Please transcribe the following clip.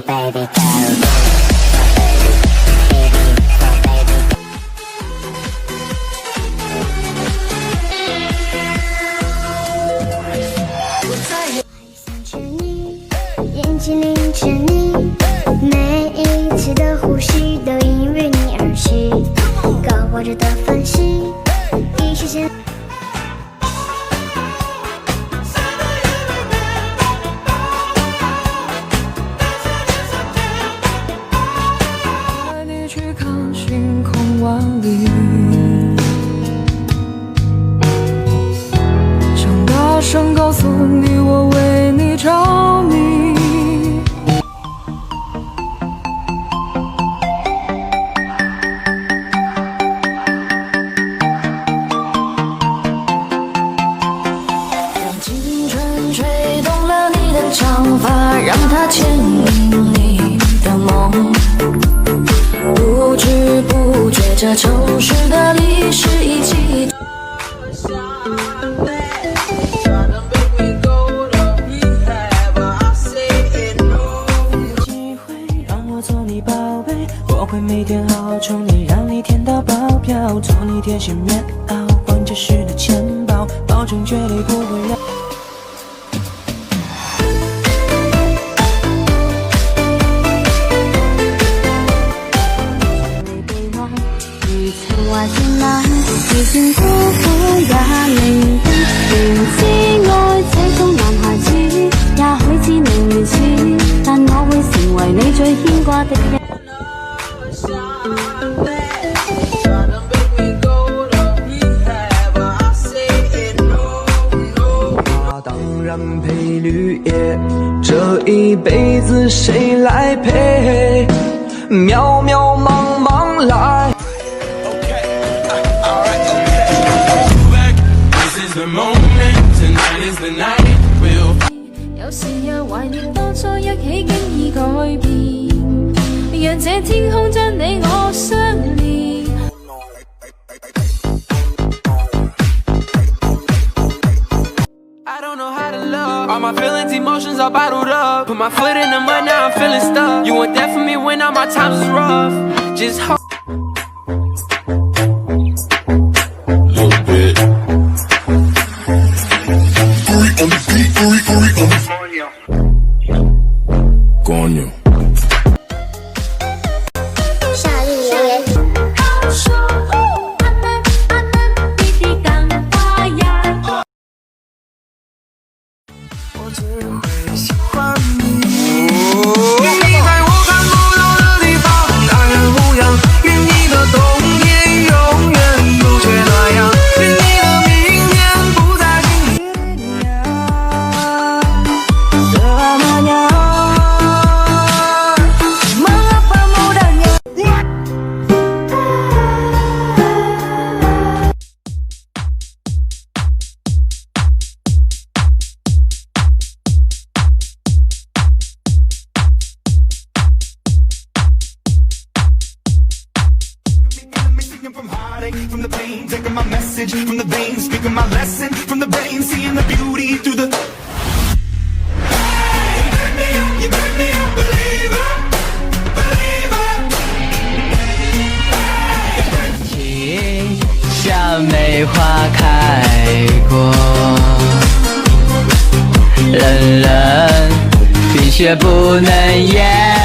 for baby girl.想大声告诉你，我为你着迷。让青春吹动了你的长发，让它牵引你的梦。不知不觉，这城市的历史已记。机会让我做你宝贝，我会每天好好宠你，让你甜到爆表，做你贴心棉袄，关键时的钱包，保证绝对不会让。如情夫婦也伶仃，明知愛這種男孩子，也許知明如此，但我會成為你最牽掛的人。當然配綠葉，這一輩子誰來陪？渺渺茫茫來。有時又懷念當初一起經已改變，讓這天空將你我相連。I don't know how to love. All my feelings, emotions all bottled up. Put my foot in the mud, now I'm feeling stuck. You weren't there for me when all my times was rough. Just hold. Coño. 我只会喜欢你。你在我看不到的地方，安然无恙。愿你的冬天永远不缺那样，愿你的明天不再是你那样。Mengapa mudahnya? From heartache, from the pain, taking my message from the veins, speaking my lesson from the brain, seeing the beauty through the. Hey, you turn me up, believer, believer. 情像梅花开过，冷冷冰雪不能淹。